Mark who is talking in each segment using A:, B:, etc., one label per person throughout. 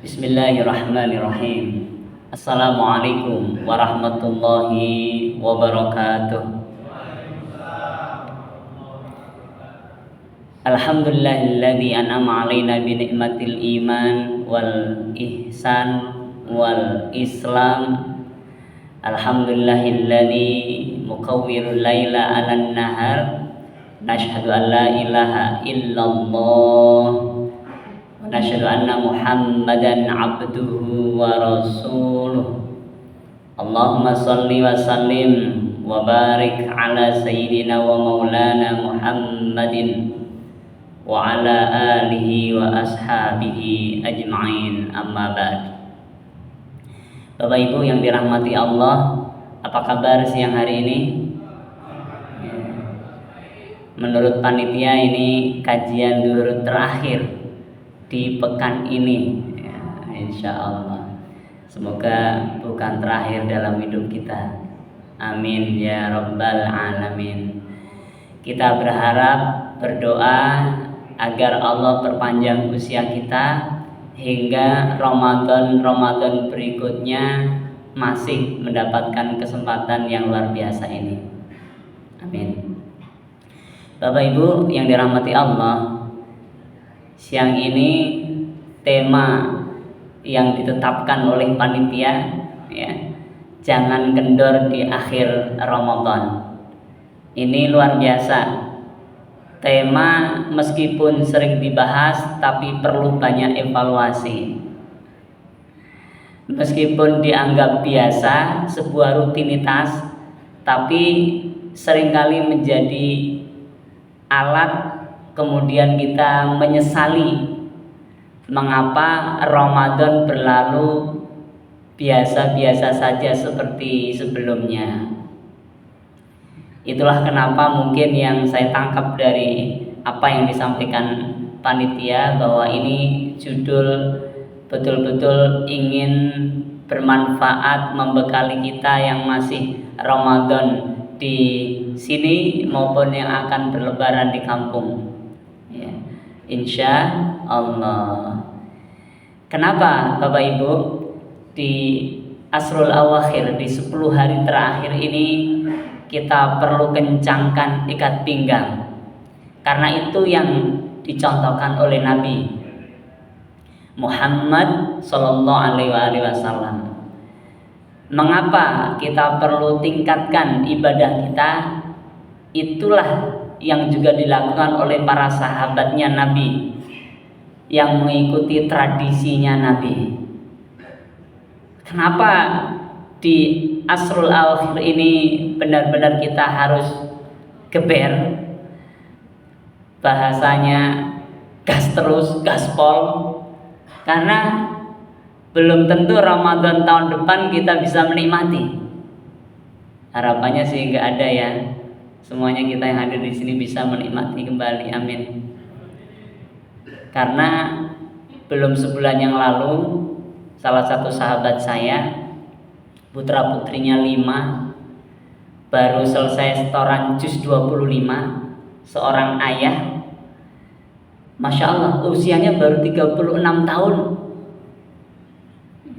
A: Bismillahirrahmanirrahim. Assalamualaikum warahmatullahi wabarakatuh. Alhamdulillahilladzi an'ama 'alaina bi ni'matil iman wal ihsan wal islam. Alhamdulillahilladzi muqawwirul laila 'alan nahar. Nashhadu an la ilaha illallah wa nashhadu anna Muhammadan 'abduhu wa rasuluh. Allahumma shalli wa sallim wa barik ala sayyidina wa maulana Muhammadin wa ala alihi wa ashabihi ajma'in, amma ba'd. Bapak Ibu yang dirahmati Allah, apa kabar siang hari ini? Menurut panitia ini kajian zuhur terakhir di pekan ini ya, insya Allah. Semoga bukan terakhir dalam hidup kita. Amin ya rabbal alamin. Kita berharap, berdoa agar Allah perpanjang usia kita hingga Ramadan berikutnya masih mendapatkan kesempatan yang luar biasa ini. Amin. Bapak Ibu yang dirahmati Allah, siang ini tema yang ditetapkan oleh panitia ya, jangan kendor di akhir Ramadan. Ini luar biasa. Tema meskipun sering dibahas tapi perlu banyak evaluasi. Meskipun dianggap biasa, sebuah rutinitas, tapi seringkali menjadi alat kemudian kita menyesali mengapa Ramadan berlalu biasa-biasa saja seperti sebelumnya. Itulah kenapa mungkin yang saya tangkap dari apa yang disampaikan panitia, bahwa ini judul betul-betul ingin bermanfaat, membekali kita yang masih Ramadan di sini maupun yang akan berlebaran di kampung ya, insya Allah. Kenapa Bapak Ibu di Asrul Awakhir, di 10 hari terakhir ini kita perlu kencangkan ikat pinggang? Karena itu yang dicontohkan oleh Nabi Muhammad Sallallahu Alaihi Wasallam. Mengapa kita perlu tingkatkan ibadah kita? Itulah yang juga dilakukan oleh para sahabatnya Nabi yang mengikuti tradisinya Nabi. Kenapa di Asrul Awakhir ini benar-benar kita harus geber? Bahasanya gas terus, gaspol. Karena belum tentu Ramadan tahun depan kita bisa menikmati. Harapannya sih nggak ada ya. Semuanya kita yang hadir di sini bisa menikmati kembali. Amin. Karena belum sebulan yang lalu salah satu sahabat saya, putra putrinya 5, baru selesai setoran juz 25, seorang ayah. Masya Allah, usianya baru 36 tahun.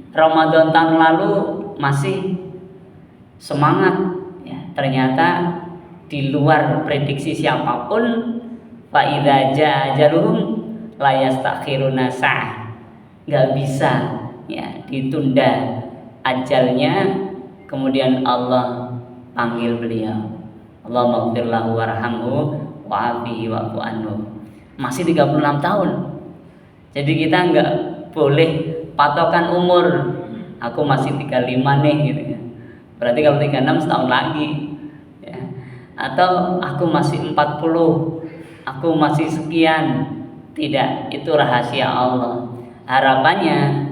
A: Ramadan tahun lalu masih semangat ya, ternyata di luar prediksi siapapun. Fa idza jaa ajaluhum la yastakhiruna sa'ah. Enggak bisa ya ditunda ajalnya. Kemudian Allah panggil beliau, Allahumma ighfir lahu warhamhu wa'afihi wa'fu anhu. Masih 36 tahun. Jadi kita enggak boleh patokan umur, aku masih 35 nih gitu ya. Berarti kalau 36 setahun lagi ya. Atau aku masih 40, aku masih sekian. Tidak, itu rahasia Allah. Harapannya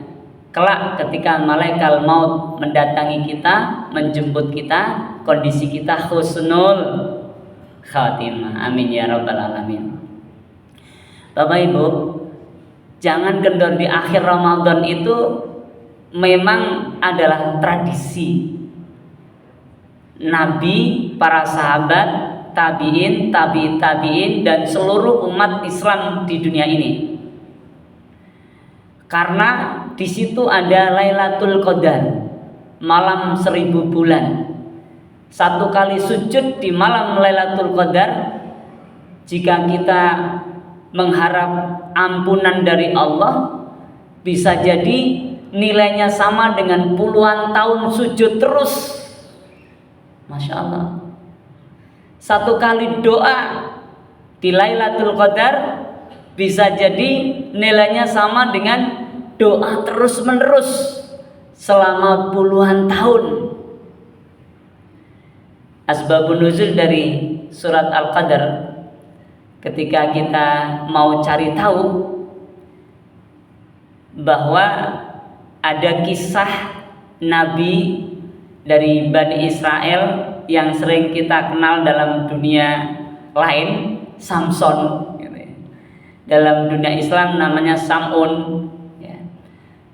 A: kelak ketika malaikat maut mendatangi kita, menjemput kita, kondisi kita husnul khatimah. Amin ya rabbal alamin. Bapak Ibu, jangan kendor di akhir Ramadan itu memang adalah tradisi Nabi, para sahabat, tabi'in, tabi'in, dan seluruh umat Islam di dunia ini. Karena di situ ada Lailatul Qadar, malam 1000 bulan. Satu kali sujud di malam Lailatul Qadar, jika kita mengharap ampunan dari Allah, bisa jadi nilainya sama dengan puluhan tahun sujud terus. Masya Allah. Satu kali doa di Lailatul Qadar bisa jadi nilainya sama dengan doa terus menerus selama puluhan tahun. Asbabun nuzul dari surat Al-Qadar, ketika kita mau cari tahu bahwa ada kisah Nabi dari Bani Israel yang sering kita kenal dalam dunia lain, Samson. Dalam dunia Islam namanya Sam'un.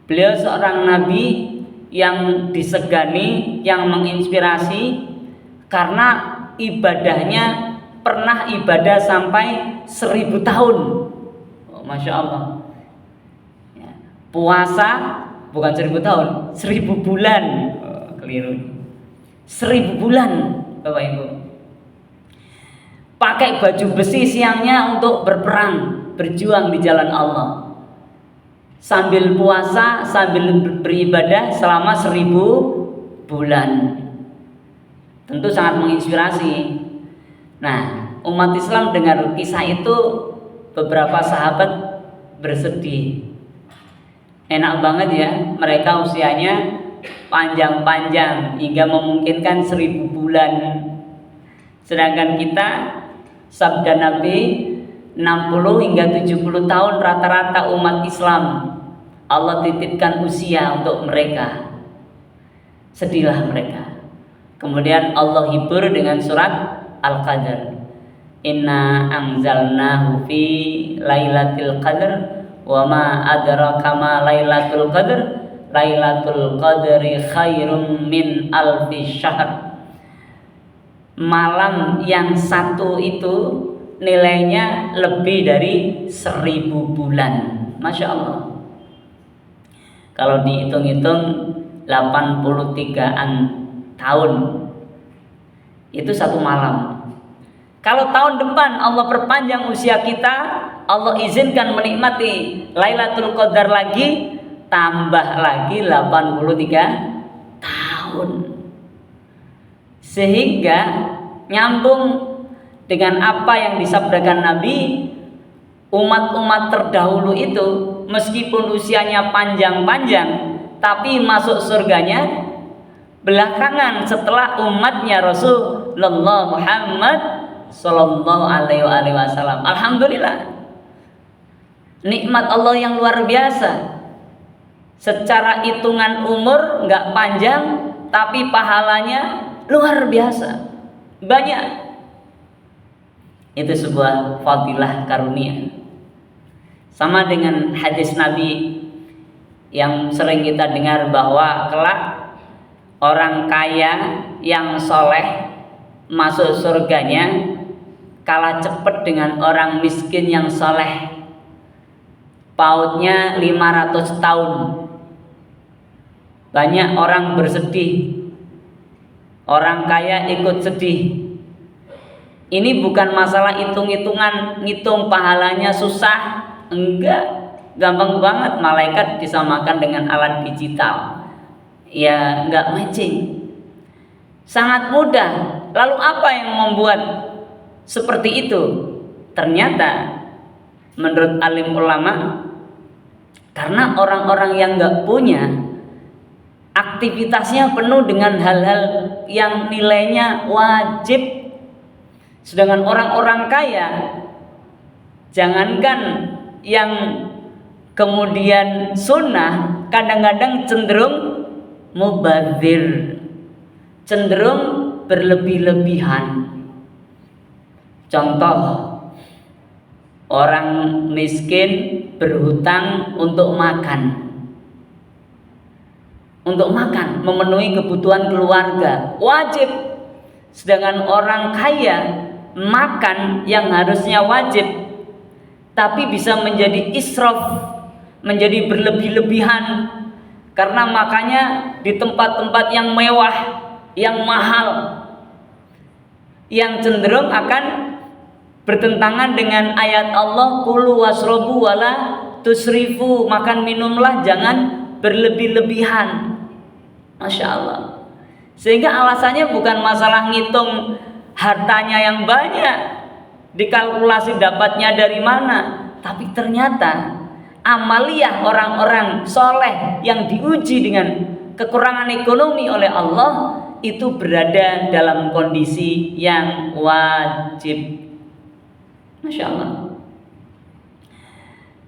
A: Beliau seorang nabi yang disegani, yang menginspirasi karena ibadahnya pernah ibadah sampai 1000 tahun. Masya Allah. Puasa bukan 1000 tahun, 1000 bulan. Keliru. 1000 bulan, Bapak Ibu. Pakai baju besi siangnya untuk berperang, berjuang di jalan Allah. Sambil puasa, sambil beribadah selama 1000 bulan. Tentu sangat menginspirasi. Nah, umat Islam dengar kisah itu, beberapa sahabat bersedih. Enak banget ya, mereka usianya panjang-panjang hingga memungkinkan 1000 bulan. Sedangkan kita, sabda Nabi, 60 hingga 70 tahun rata-rata umat Islam Allah titipkan usia untuk mereka. Sedihlah mereka. Kemudian Allah hibur dengan surat Al-Qadar. Inna anzalnahu fi lailatul qadr wa ma adraka ma lailatul qadr. Lailatul qadri khairum min alfi syahr. Malam yang satu itu nilainya lebih dari 1000 bulan. Masya Allah. Kalau dihitung-hitung 83-an tahun, itu satu malam. Kalau tahun depan Allah perpanjang usia kita, Allah izinkan menikmati Lailatul Qadar lagi, tambah lagi 83 tahun. Sehingga nyambung dengan apa yang disabdakan Nabi, umat-umat terdahulu itu meskipun usianya panjang-panjang, tapi masuk surganya belakangan setelah umatnya Rasulullah Muhammad Sallallahu Alaihi Wasallam. Alhamdulillah, nikmat Allah yang luar biasa. Secara hitungan umur nggak panjang, tapi pahalanya luar biasa, banyak. Itu sebuah fadilah karunia. Sama dengan hadis Nabi yang sering kita dengar bahwa kelak orang kaya yang soleh masuk surganya kalah cepat dengan orang miskin yang soleh. Pautnya 500 tahun. Banyak orang bersedih, orang kaya ikut sedih. Ini bukan masalah hitung-hitungan, ngitung pahalanya susah. Enggak, gampang banget. Malaikat disamakan dengan alat digital. Ya enggak matching, sangat mudah. Lalu apa yang membuat seperti itu? Ternyata menurut alim ulama, karena orang-orang yang enggak punya, aktivitasnya penuh dengan hal-hal yang nilainya wajib. Sedangkan orang-orang kaya, jangankan yang kemudian sunnah, kadang-kadang cenderung mubadzir, cenderung berlebih-lebihan. Contoh, orang miskin berhutang untuk makan. Untuk makan, memenuhi kebutuhan keluarga, wajib. Sedangkan orang kaya makan yang harusnya wajib, tapi bisa menjadi israf, menjadi berlebih-lebihan, karena makanya di tempat-tempat yang mewah, yang mahal, yang cenderung akan bertentangan dengan ayat Allah, kulu wasrobu wala tusrifu, makan minumlah jangan berlebih-lebihan. Masya Allah. Sehingga alasannya bukan masalah ngitung hartanya yang banyak, dikalkulasi dapatnya dari mana, tapi ternyata amaliyah orang-orang soleh yang diuji dengan kekurangan ekonomi oleh Allah itu berada dalam kondisi yang wajib. Masya Allah.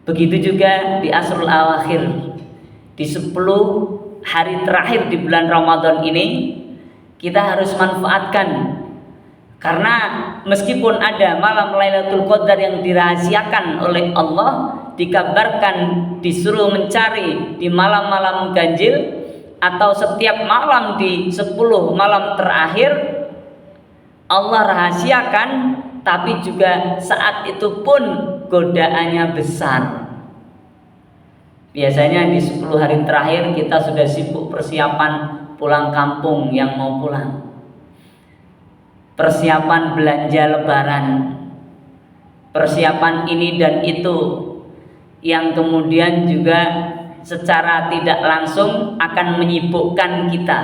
A: Begitu juga di Asrul Awakhir, di 10 hari terakhir di bulan Ramadan ini, kita harus manfaatkan. Karena meskipun ada malam Lailatul Qadar yang dirahasiakan oleh Allah, dikabarkan disuruh mencari di malam-malam ganjil atau setiap malam di 10 malam terakhir, Allah rahasiakan, tapi juga saat itu pun godaannya besar. Biasanya di 10 hari terakhir kita sudah sibuk persiapan pulang kampung yang mau pulang, persiapan belanja lebaran, persiapan ini dan itu, yang kemudian juga secara tidak langsung akan menyibukkan kita,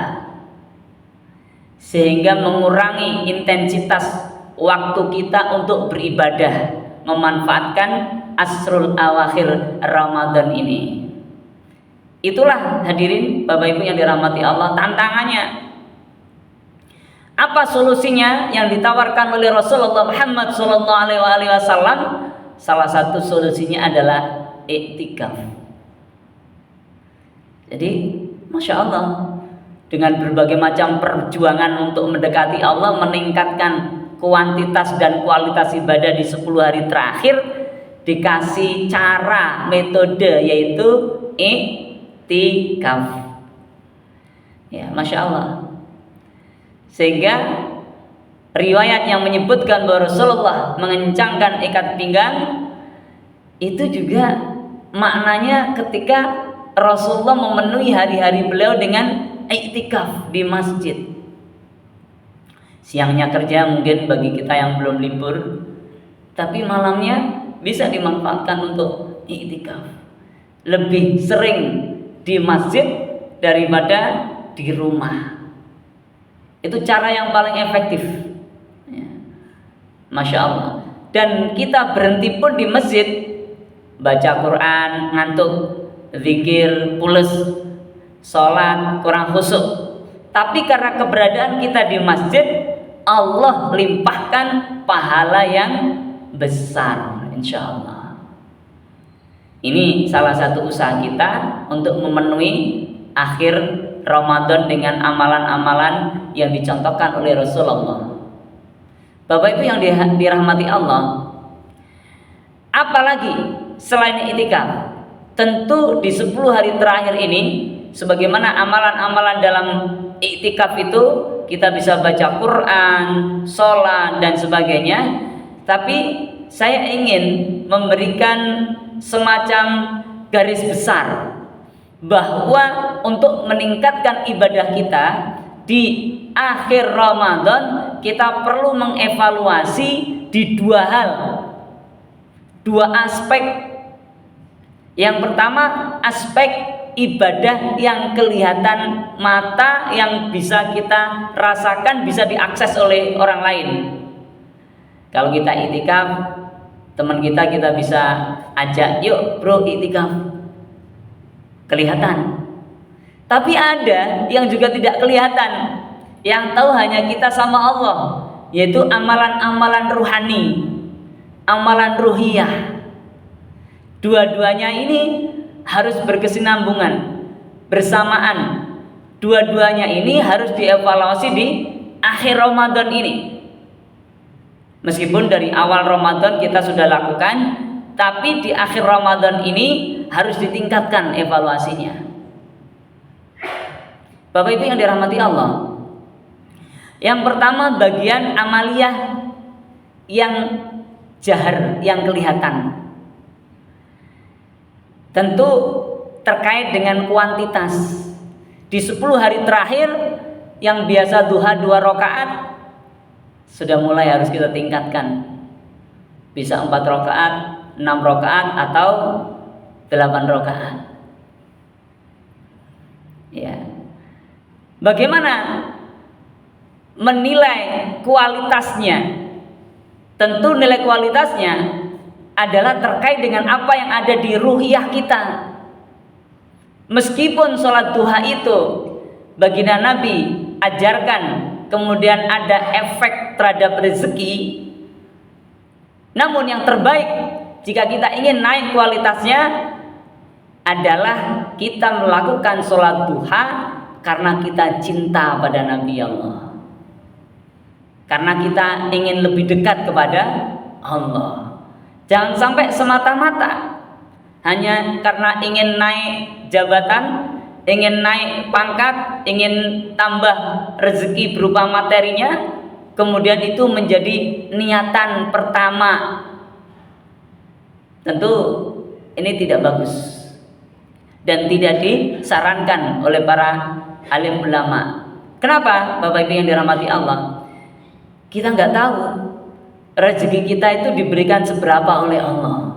A: sehingga mengurangi intensitas waktu kita untuk beribadah, memanfaatkan Asrul Awakhir Ramadan ini. Itulah hadirin Bapak Ibu yang dirahmati Allah, tantangannya. Apa solusinya yang ditawarkan oleh Rasulullah Muhammad SAW? Salah satu solusinya adalah iktikaf. Jadi Masya Allah, dengan berbagai macam perjuangan untuk mendekati Allah, meningkatkan kuantitas dan kualitas ibadah di 10 hari terakhir, dikasih cara, metode, yaitu iktikaf. Ya, Masya Allah. Sehingga riwayat yang menyebutkan bahwa Rasulullah mengencangkan ikat pinggang itu juga maknanya ketika Rasulullah memenuhi hari-hari beliau dengan iktikaf di masjid. Siangnya kerja mungkin bagi kita yang belum libur, tapi malamnya bisa dimanfaatkan untuk iktikaf. Lebih sering di masjid daripada di rumah. Itu cara yang paling efektif, ya. Masya Allah. Dan kita berhenti pun di masjid, baca Quran, ngantuk, zikir, pules, sholat, kurang khusyuk. Tapi karena keberadaan kita di masjid, Allah limpahkan pahala yang besar, insya Allah. Ini salah satu usaha kita untuk memenuhi akhir Ramadan dengan amalan-amalan yang dicontohkan oleh Rasulullah. Bapak Ibu yang dirahmati Allah, apalagi selain iktikaf, tentu di 10 hari terakhir ini, sebagaimana amalan-amalan dalam iktikaf itu, kita bisa baca Quran, sholat dan sebagainya. Tapi saya ingin memberikan semacam garis besar bahwa untuk meningkatkan ibadah kita di akhir Ramadan, kita perlu mengevaluasi di 2 hal, 2 aspek. Yang pertama, aspek ibadah yang kelihatan mata, yang bisa kita rasakan, bisa diakses oleh orang lain. Kalau kita iktikaf, teman kita bisa ajak, yuk bro iktikaf, kelihatan. Tapi ada yang juga tidak kelihatan, yang tahu hanya kita sama Allah, yaitu amalan-amalan ruhani, amalan ruhiyah. Dua-duanya ini harus berkesinambungan, bersamaan. Dua-duanya ini harus dievaluasi di akhir Ramadan ini. Meskipun dari awal Ramadan kita sudah lakukan, tapi di akhir Ramadan ini harus ditingkatkan evaluasinya. Bapak Ibu yang dirahmati Allah, yang pertama bagian amaliyah yang jahar, yang kelihatan. Tentu terkait dengan kuantitas. Di 10 hari terakhir yang biasa duha 2 rakaat sudah mulai harus kita tingkatkan. Bisa 4 rakaat, 6 rakaat atau 8 rakaat. Ya. Bagaimana menilai kualitasnya? Tentu nilai kualitasnya adalah terkait dengan apa yang ada di ruhiyah kita. Meskipun sholat duha itu baginda Nabi ajarkan, kemudian ada efek terhadap rezeki, namun yang terbaik jika kita ingin naik kualitasnya adalah kita melakukan sholat duha karena kita cinta pada Nabi Allah, karena kita ingin lebih dekat kepada Allah. Jangan sampai semata-mata hanya karena ingin naik jabatan, ingin naik pangkat, ingin tambah rezeki berupa materinya, kemudian itu menjadi niatan pertama. Tentu ini tidak bagus dan tidak disarankan oleh para alim ulama. Kenapa? Bapak Ibu yang dirahmati Allah, kita nggak tahu rezeki kita itu diberikan seberapa oleh Allah.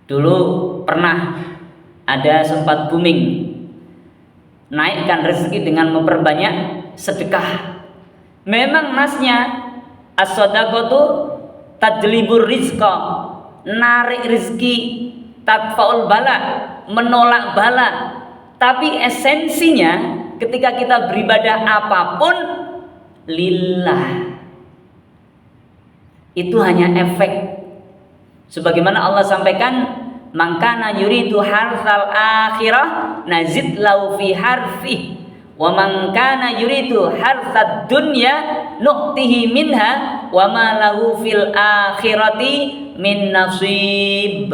A: Dulu pernah ada sempat booming naikkan rezeki dengan memperbanyak sedekah. Memang nasnya as-shadaqatu tajlibur rizqa, narik rezeki, tadfaul bala, menolak bala. Tapi esensinya ketika kita beribadah apapun lillah, itu hanya efek. Sebagaimana Allah sampaikan, man kana yuridu hartsal akhirah nazid lahu fi harfi wa man kana yuridu hartsad dunya nu'tihi minha wa ma lahu fil akhirati min nasib.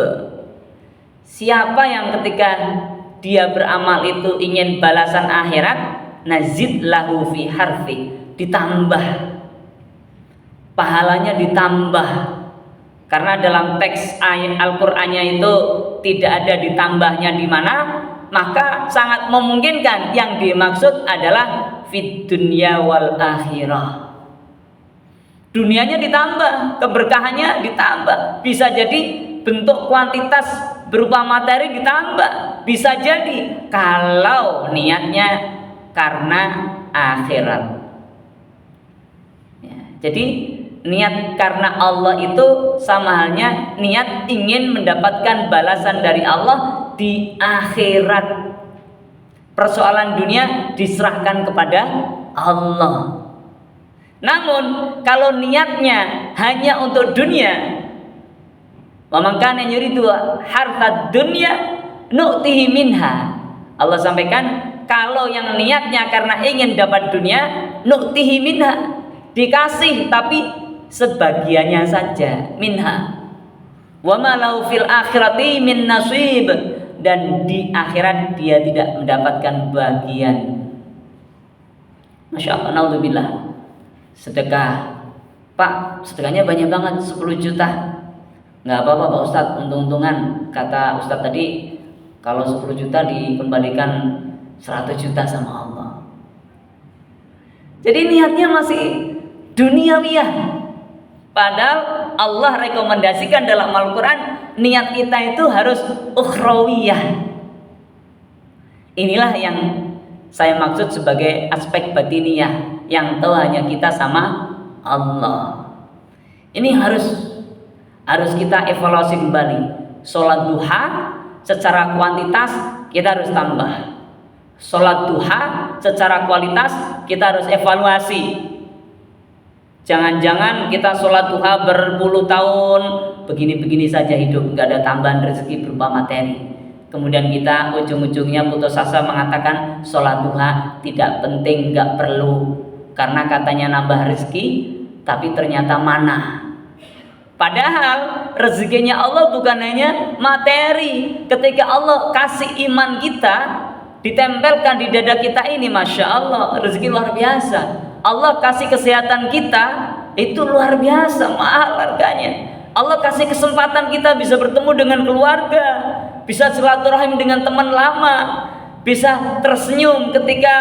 A: Siapa yang ketika dia beramal itu ingin balasan akhirat, nazid lahu fi harfi, ditambah pahalanya, ditambah. Karena dalam teks ayat Al-Qur'annya itu tidak ada ditambahnya di mana, maka sangat memungkinkan yang dimaksud adalah fid dunya wal akhirah. Dunianya ditambah, keberkahannya ditambah. Bisa jadi bentuk kuantitas berupa materi ditambah. Bisa jadi kalau niatnya karena akhirat. Ya, jadi niat karena Allah itu sama halnya niat ingin mendapatkan balasan dari Allah di akhirat. Persoalan dunia diserahkan kepada Allah. Namun kalau niatnya hanya untuk dunia, wa man kana yuridu hartsad dunya nu'tihi minha. Allah sampaikan, kalau yang niatnya karena ingin dapat dunia, nu'tihi minha, dikasih tapi sebagiannya saja, minha. Wa ma lahu fil akhirati min nasib, dan di akhirat dia tidak mendapatkan bagian. Masya Allah, naudzubillah. Sedekah, Pak, sedekahnya banyak banget, 10 juta. Nggak apa-apa Pak Ustadz, untung-untungan. Kata Ustadz tadi, kalau 10 juta dikembalikan 100 juta sama Allah. Jadi niatnya masih duniawiyah. Padahal Allah rekomendasikan dalam Al-Quran, niat kita itu harus ukhrawiyah. Inilah yang saya maksud sebagai aspek batiniyah, yang tahu hanya kita sama Allah. Ini harus kita evaluasi kembali. Sholat duha secara kuantitas kita harus tambah. Sholat duha secara kualitas kita harus evaluasi. Jangan-jangan kita sholat duha berpuluh tahun begini-begini saja hidup, nggak ada tambahan rezeki berupa materi. Kemudian kita ujung-ujungnya putus asa mengatakan sholat duha tidak penting, nggak perlu, karena katanya nambah rezeki, tapi ternyata mana. Padahal rezekinya Allah bukan hanya materi. Ketika Allah kasih iman kita, ditempelkan di dada kita ini, Masya Allah, rezeki luar biasa. Allah kasih kesehatan kita, itu luar biasa, mahal harganya. Allah kasih kesempatan kita bisa bertemu dengan keluarga, bisa silaturahim dengan teman lama, bisa tersenyum ketika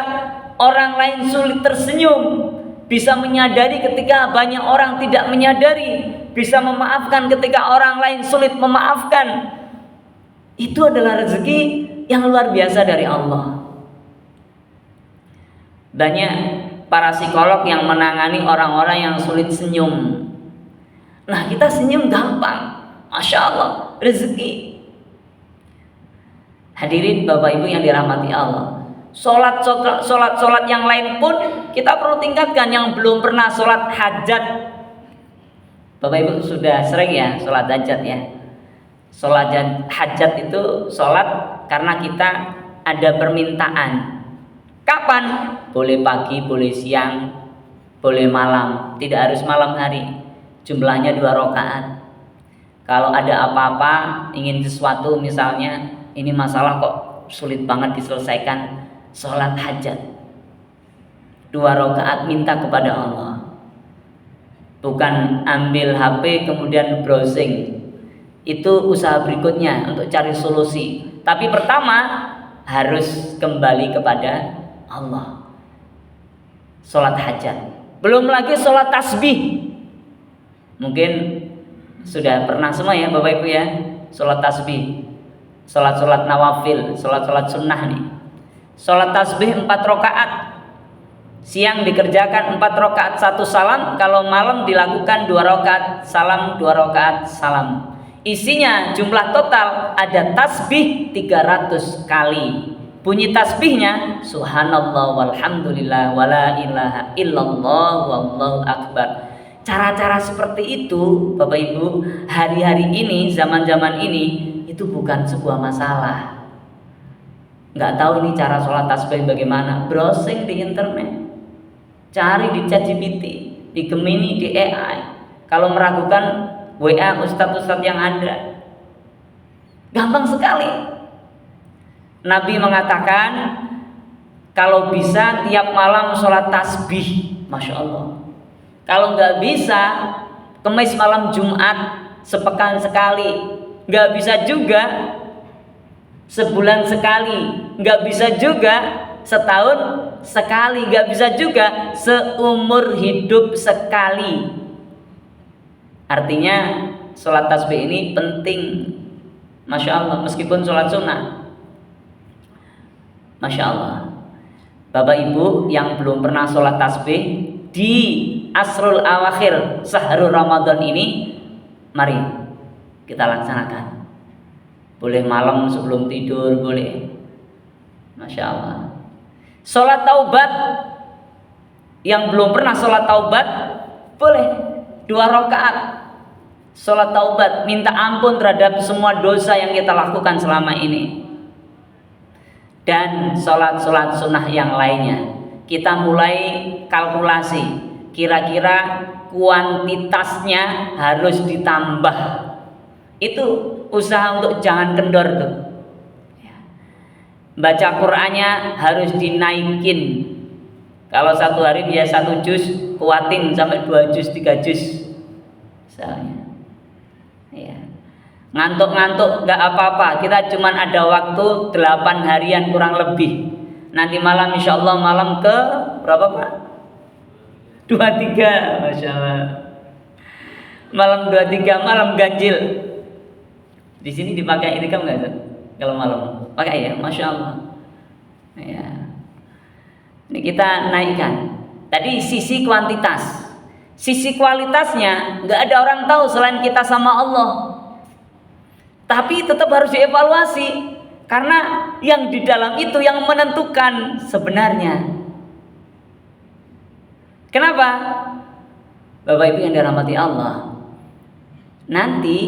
A: orang lain sulit tersenyum, bisa menyadari ketika banyak orang tidak menyadari, bisa memaafkan ketika orang lain sulit memaafkan. Itu adalah rezeki yang luar biasa dari Allah. Banyak para psikolog yang menangani orang-orang yang sulit senyum. Nah, kita senyum gampang, Masya Allah, rezeki. Hadirin Bapak Ibu yang dirahmati Allah, Sholat yang lain pun kita perlu tingkatkan. Yang belum pernah sholat hajat, Bapak Ibu sudah sering ya sholat hajat ya. Sholat hajat itu sholat karena kita ada permintaan. Kapan? Boleh pagi, boleh siang, boleh malam, tidak harus malam hari. Jumlahnya 2 rakaat. Kalau ada apa-apa, ingin sesuatu, misalnya ini masalah kok sulit banget diselesaikan, sholat hajat 2 rakaat, minta kepada Allah. Bukan ambil HP kemudian browsing. Itu usaha berikutnya untuk cari solusi. Tapi pertama harus kembali kepada Allah. Sholat hajat. Belum lagi sholat tasbih. Mungkin sudah pernah semua ya Bapak Ibu ya, sholat tasbih, sholat nawafil, sholat sunnah nih. Sholat tasbih 4 rakaat, siang dikerjakan 4 rakaat 1 salam, kalau malam dilakukan 2 rakaat salam, 2 rakaat salam. Isinya jumlah total ada tasbih 300 kali. Bunyi tasbihnya subhanallah walhamdulillah wala ilaha illallah wallahu akbar. Cara-cara seperti itu Bapak Ibu, hari-hari ini, zaman-zaman ini, itu bukan sebuah masalah. Nggak tahu nih cara sholat tasbih bagaimana, browsing di internet, cari di ChatGPT, di Gemini, di AI. Kalau meragukan, WA ustadz-ustadz yang ada. Gampang sekali. Nabi mengatakan kalau bisa tiap malam sholat tasbih, Masya Allah. Kalau nggak bisa, Kemis malam Jumat sepekan sekali. Nggak bisa juga sebulan sekali. Nggak bisa juga setahun sekali. Nggak bisa juga seumur hidup sekali. Artinya sholat tasbih ini penting, Masya Allah, meskipun sholat sunnah. Masya Allah. Bapak Ibu yang belum pernah sholat tasbih, di Asrul Awakhir Sahrul Ramadan ini, mari kita laksanakan. Boleh malam sebelum tidur, boleh. Masya Allah. Sholat taubat, yang belum pernah sholat taubat, boleh 2 rakaat. Sholat taubat, minta ampun terhadap semua dosa yang kita lakukan selama ini. Dan sholat sunnah yang lainnya, kita mulai kalkulasi. Kira-kira kuantitasnya harus ditambah. Itu usaha untuk jangan kendor tuh. Baca Qur'annya harus dinaikin. Kalau 1 hari biasa 1 juz, kuatin sampai 2 juz, 3 juz misalnya. Ya. Ngantuk-ngantuk gak apa-apa, kita cuman ada waktu 8 harian kurang lebih. Nanti malam insya Allah malam ke berapa Pak? 23, Masya Allah. Malam 23, malam ganjil. Di sini dipakai itikaf nggak sih? Kalau malam pakai ya, Masya Allah. Ya. Ini kita naikkan. Tadi sisi kuantitas, sisi kualitasnya nggak ada orang tahu selain kita sama Allah. Tapi tetap harus dievaluasi karena yang di dalam itu yang menentukan sebenarnya. Kenapa? Bapak Ibu yang dirahmati Allah, nanti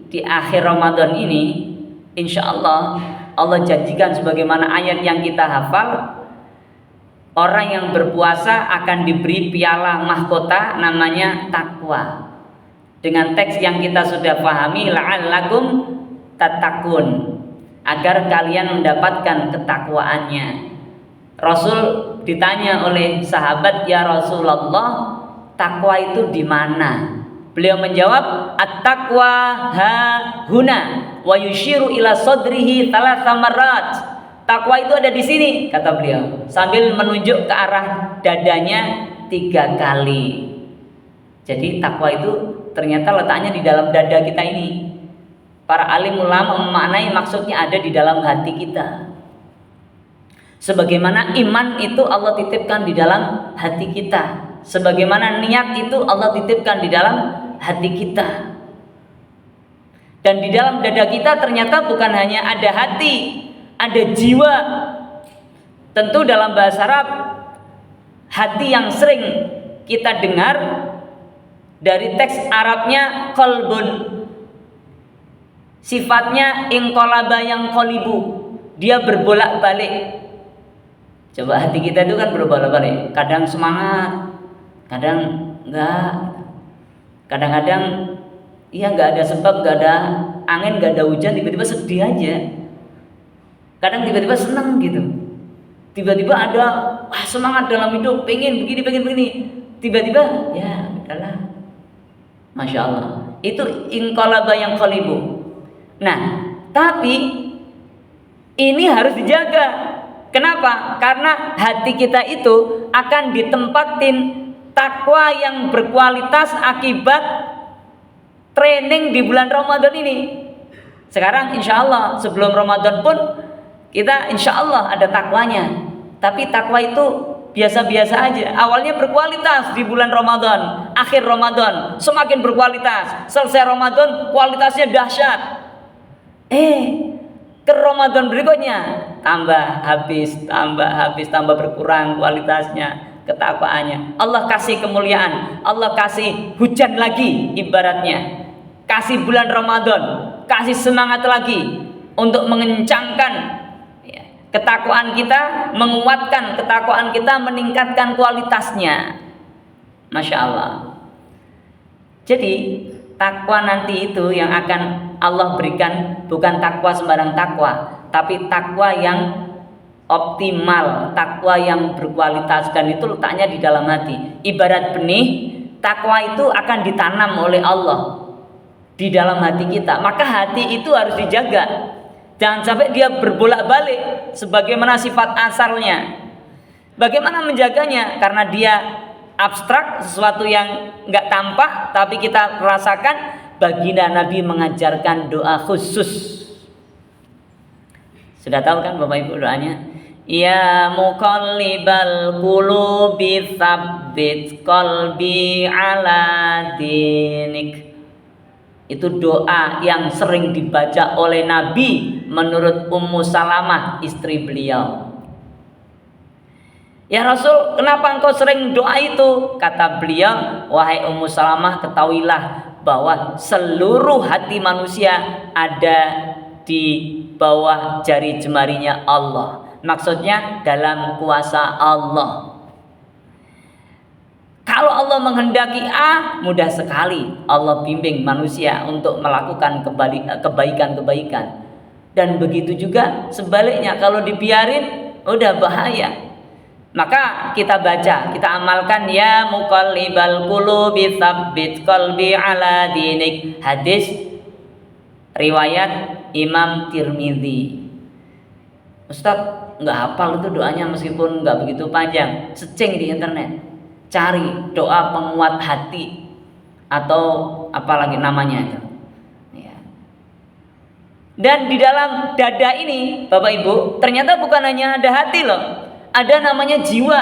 A: di akhir Ramadan ini insya Allah Allah janjikan sebagaimana ayat yang kita hafal, orang yang berpuasa akan diberi piala mahkota namanya takwa. Dengan teks yang kita sudah pahami, la'allakum tattaqun, agar kalian mendapatkan ketakwaannya. Rasul ditanya oleh sahabat, ya Rasulullah, takwa itu di mana? Beliau menjawab, at-taqwa ha huna wa yushiru ila sadrihi thalatha marrat. Takwa itu ada di sini, kata beliau, sambil menunjuk ke arah dadanya 3 kali. Jadi takwa itu ternyata letaknya di dalam dada kita ini. Para alim ulama memaknai maksudnya ada di dalam hati kita. Sebagaimana iman itu Allah titipkan di dalam hati kita, sebagaimana niat itu Allah titipkan di dalam hati kita. Dan di dalam dada kita ternyata bukan hanya ada hati, ada jiwa. Tentu dalam bahasa Arab, hati yang sering kita dengar dari teks Arabnya qalbun, sifatnya inqalaba yang qalibu, dia berbolak-balik. Coba hati kita itu kan berbolak-balik, kadang semangat, kadang enggak, kadang-kadang iya enggak ada sebab, enggak ada angin, enggak ada hujan, tiba-tiba sedih aja. Kadang tiba-tiba senang gitu, tiba-tiba ada semangat dalam hidup, pengen begini, tiba-tiba ya udahlah, masya Allah, itu inqalaba yang qalibu. Nah, tapi ini harus dijaga. Kenapa? Karena hati kita itu akan ditempatin takwa yang berkualitas akibat training di bulan Ramadan ini. Sekarang insya Allah sebelum Ramadan pun kita insya Allah ada takwanya. Tapi takwa itu biasa-biasa aja. Awalnya berkualitas di bulan Ramadan, akhir Ramadan semakin berkualitas, selesai Ramadan kualitasnya dahsyat. Ke Ramadan berikutnya tambah habis, tambah berkurang kualitasnya, ketakwaannya. Allah kasih kemuliaan, Allah kasih hujan lagi, ibaratnya kasih bulan Ramadan, kasih semangat lagi untuk mengencangkan ketakwaan kita, menguatkan ketakwaan kita, meningkatkan kualitasnya. Masya Allah. Jadi takwa nanti itu yang akan Allah berikan bukan takwa sembarang takwa, tapi takwa yang optimal, takwa yang berkualitas, dan itu letaknya di dalam hati. Ibarat benih, takwa itu akan ditanam oleh Allah di dalam hati kita. Maka hati itu harus dijaga. Jangan sampai dia berbolak-balik sebagaimana sifat asalnya. Bagaimana menjaganya? Karena dia abstrak, sesuatu yang nggak tampak tapi kita rasakan. Baginda Nabi mengajarkan doa khusus. Sudah tahu kan Bapak Ibu doanya? Ya muqallibal qulubi tsabbit qalbi ala dinik. Itu doa yang sering dibaca oleh Nabi menurut Ummu Salamah, istri beliau. Ya Rasul, kenapa engkau sering doa itu? Kata beliau, wahai Ummu Salamah, ketahuilah bahwa seluruh hati manusia ada di bawah jari jemarinya Allah. Maksudnya dalam kuasa Allah. Kalau Allah menghendaki A, mudah sekali Allah bimbing manusia untuk melakukan kebaikan-kebaikan. Dan begitu juga sebaliknya, kalau dibiarin udah bahaya. Maka kita baca, kita amalkan, ya muqallibal qulubi tsabbit qalbi ala dinik. Hadis riwayat Imam Tirmidzi. Ustaz, nggak hafal itu doanya meskipun nggak begitu panjang. Searching di internet, cari doa penguat hati atau apalagi namanya itu. Dan di dalam dada ini, Bapak Ibu, ternyata bukan hanya ada hati loh. Ada namanya jiwa.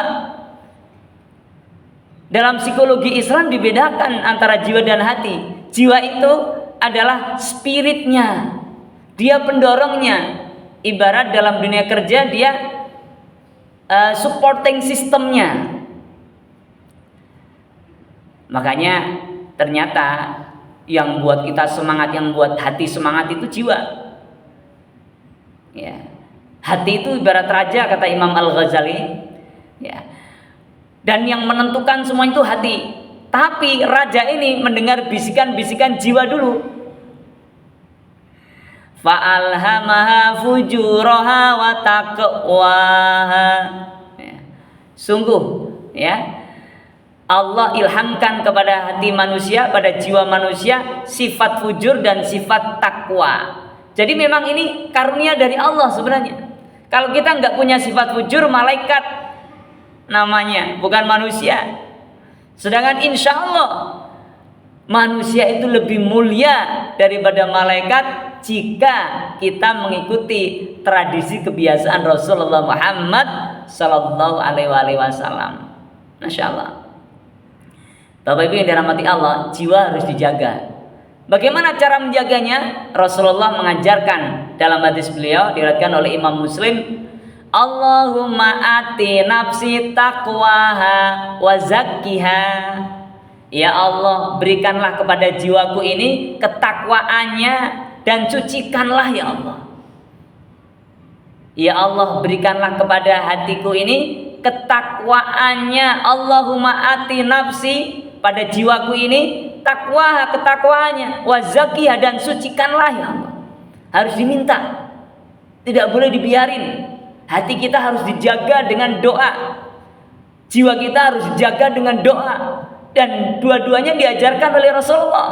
A: Dalam psikologi Islam dibedakan antara jiwa dan hati. Jiwa itu adalah spiritnya, dia pendorongnya. Ibarat dalam dunia kerja dia supporting sistemnya. Makanya ternyata yang buat kita semangat, yang buat hati semangat itu jiwa. Ya. Hati itu ibarat raja, kata Imam Al-Ghazali. Ya. Dan yang menentukan semua itu hati. Tapi raja ini mendengar bisikan-bisikan jiwa dulu. Fa'alhamaha fujuraha wa taqwaha. Ya. Sungguh, ya, Allah ilhamkan kepada hati manusia, pada jiwa manusia sifat fujur dan sifat takwa. Jadi memang ini karunia dari Allah sebenarnya. Kalau kita nggak punya sifat fujur, malaikat namanya, bukan manusia. Sedangkan insya Allah manusia itu lebih mulia daripada malaikat jika kita mengikuti tradisi kebiasaan Rasulullah Muhammad Sallallahu Alaihi Wasallam. Masya Allah. Bapak Ibu yang dirahmati Allah, jiwa harus dijaga. Bagaimana cara menjaganya? Rasulullah mengajarkan dalam hadis beliau diriwayatkan oleh Imam Muslim, Allahumma ati nafsi taqwaha wa zakkiha. Ya Allah, berikanlah kepada jiwaku ini ketakwaannya dan sucikanlah ya Allah. Ya Allah, berikanlah kepada hatiku ini ketakwaannya. Allahumma ati nafsi, pada jiwaku ini takwa, ketakwaannya, wa zakiyah, dan sucikanlah ya Allah. Harus diminta, tidak boleh dibiarin. Hati kita harus dijaga dengan doa, jiwa kita harus dijaga dengan doa, dan dua-duanya diajarkan oleh Rasulullah.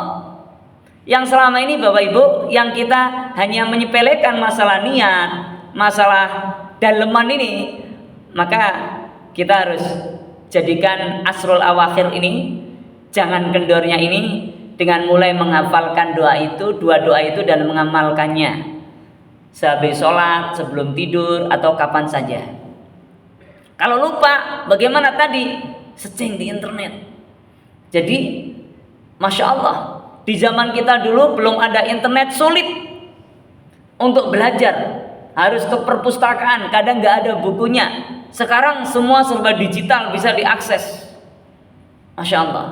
A: Yang selama ini Bapak Ibu, yang kita hanya menyepelekan masalah niat, masalah daleman ini, maka kita harus jadikan asrul awakhir ini, jangan kendornya ini, dengan mulai menghafalkan doa itu, dua doa itu, dan mengamalkannya sehabis sholat, sebelum tidur, atau kapan saja. Kalau lupa, bagaimana tadi? Searching di internet. Jadi Masya Allah, di zaman kita dulu belum ada internet, sulit untuk belajar, harus ke perpustakaan, kadang nggak ada bukunya. Sekarang semua serba digital, bisa diakses. Masya Allah.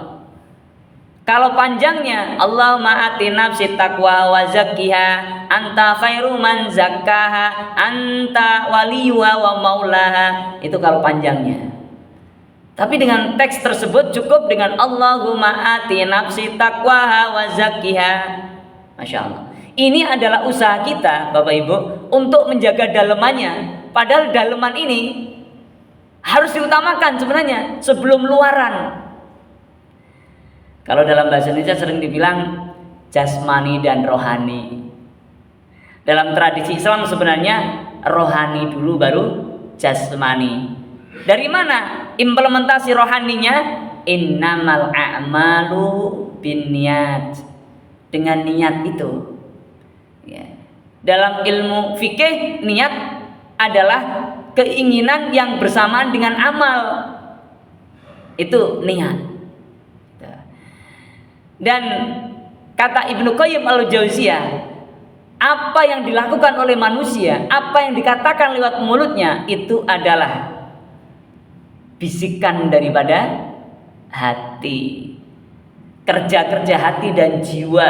A: Kalau panjangnya, Allahumma ati nafsi taqwa wa zakkiha anta khairu man zakkaha anta waliyuha wa maulaha. Itu kalau panjangnya. Tapi dengan teks tersebut cukup dengan Allahumma ati nafsi taqwaha wa zakkiha. Masya Allah. Ini adalah usaha kita Bapak Ibu untuk menjaga dalemannya. Padahal daleman ini harus diutamakan sebenarnya sebelum luaran. Kalau dalam bahasa Indonesia sering dibilang jasmani dan rohani. Dalam tradisi Islam sebenarnya rohani dulu baru jasmani. Dari mana implementasi rohaninya? Innamal a'malu binniyat. Dengan niat itu. Ya. Dalam ilmu fikih, niat adalah keinginan yang bersamaan dengan amal. Itu niat. Dan kata Ibnu Qayyim al-Jauziyah, apa yang dilakukan oleh manusia, apa yang dikatakan lewat mulutnya, itu adalah bisikan daripada hati, kerja-kerja hati dan jiwa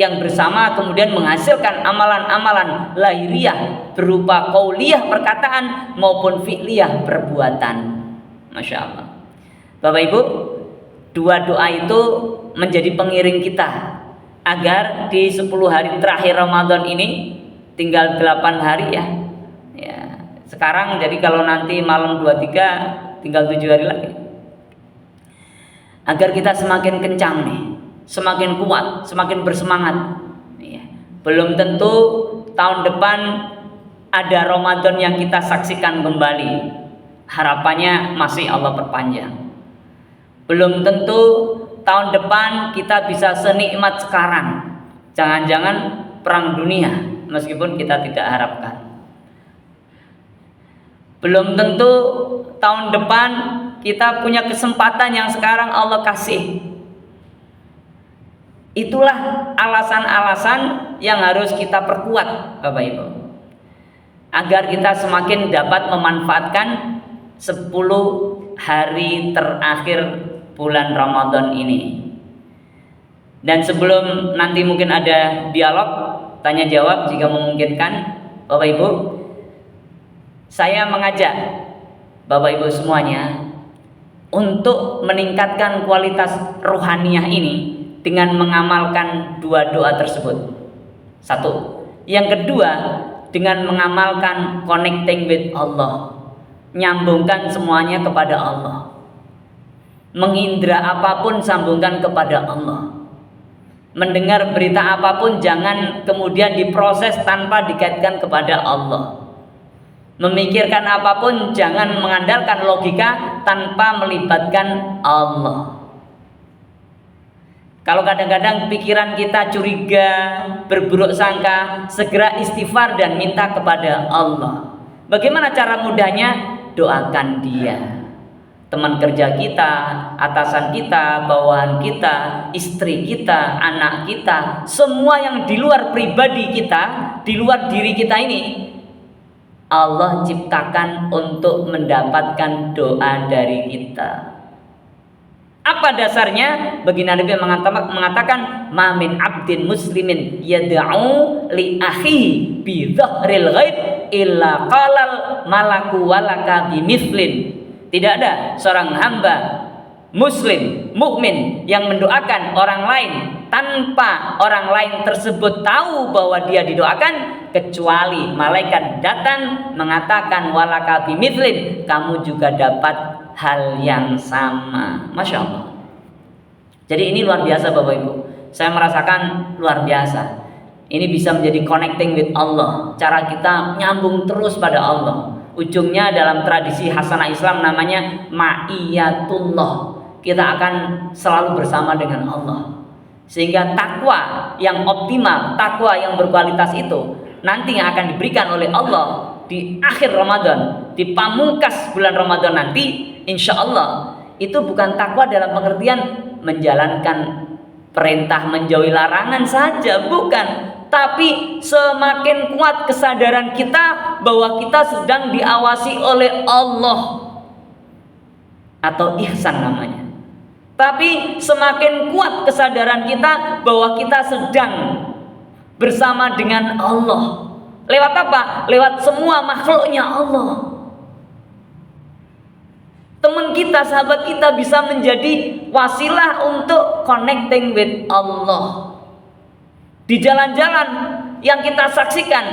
A: yang bersama kemudian menghasilkan amalan-amalan lahiriah berupa qauliyah perkataan maupun fi'liyah perbuatan. Masya Allah. Bapak Ibu, dua doa itu menjadi pengiring kita agar di 10 hari terakhir Ramadan ini, tinggal 8 hari ya. Sekarang jadi kalau nanti malam 23 tinggal 7 hari lagi. Agar kita semakin kencang nih, semakin kuat, semakin bersemangat. Belum tentu tahun depan ada Ramadan yang kita saksikan kembali. Harapannya masih Allah perpanjang. Belum tentu tahun depan kita bisa senikmat sekarang. Jangan-jangan perang dunia, meskipun kita tidak harapkan. Belum tentu tahun depan kita punya kesempatan yang sekarang Allah kasih. Itulah alasan-alasan yang harus kita perkuat Bapak Ibu, agar kita semakin dapat memanfaatkan 10 hari terakhir bulan Ramadan ini. Dan sebelum nanti mungkin ada dialog tanya jawab jika memungkinkan, Bapak Ibu, saya mengajak Bapak Ibu semuanya untuk meningkatkan kualitas rohaniyah ini dengan mengamalkan dua doa tersebut. Satu. Yang kedua, dengan mengamalkan connecting with Allah, nyambungkan semuanya kepada Allah. Mengindra apapun sambungkan kepada Allah. Mendengar berita apapun jangan kemudian diproses tanpa dikaitkan kepada Allah. Memikirkan apapun jangan mengandalkan logika tanpa melibatkan Allah. Kalau kadang-kadang pikiran kita curiga, berburuk sangka, segera istighfar dan minta kepada Allah. Bagaimana cara mudahnya? Doakan dia. Teman kerja kita, atasan kita, bawahan kita, istri kita, anak kita, semua yang di luar pribadi kita, di luar diri kita ini, Allah ciptakan untuk mendapatkan doa dari kita. Apa dasarnya? Baginda Nabi mengatakan, "Ma min 'abdin muslimin yad'u li akhihi bi dhahril ghaib illa qalal malaku walaka bimithlin." Tidak ada seorang hamba muslim, mukmin yang mendoakan orang lain tanpa orang lain tersebut tahu bahwa dia didoakan, kecuali malaikat datang mengatakan walaka bimithlin, kamu juga dapat hal yang sama. Masya Allah. Jadi ini luar biasa Bapak Ibu. Saya merasakan luar biasa. Ini bisa menjadi connecting with Allah. Cara kita nyambung terus pada Allah. Ujungnya dalam tradisi hasanah Islam namanya ma'iyatullah. Kita akan selalu bersama dengan Allah. Sehingga takwa yang optimal, takwa yang berkualitas itu nanti yang akan diberikan oleh Allah di akhir Ramadan, di pamungkas bulan Ramadan nanti, insya Allah itu bukan takwa dalam pengertian menjalankan perintah menjauhi larangan saja, bukan. Tapi semakin kuat kesadaran kita bahwa kita sedang diawasi oleh Allah, atau ihsan namanya. Tapi semakin kuat kesadaran kita bahwa kita sedang bersama dengan Allah. Lewat apa? Lewat semua makhluknya Allah. Teman kita, sahabat kita bisa menjadi wasilah untuk connecting with Allah. Di jalan-jalan yang kita saksikan,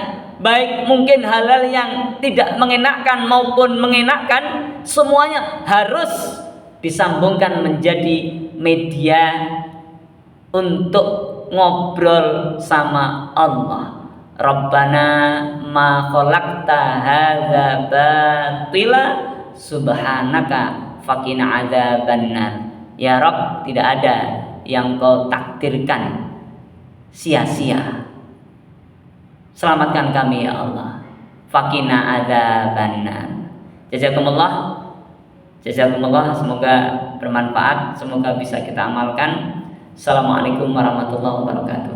A: baik mungkin hal-hal yang tidak mengenakkan maupun mengenakkan, semuanya harus disambungkan menjadi media untuk ngobrol sama Allah. Rabbana ma khalaqta hadza batila subhanaka faqina adzabannar. Ya Rabb, tidak ada yang kau takdirkan sia-sia. Selamatkan kami ya Allah. Faqina adzabannar. Jazakumullah. Jazakumullah, semoga bermanfaat, semoga bisa kita amalkan. Assalamualaikum warahmatullahi wabarakatuh.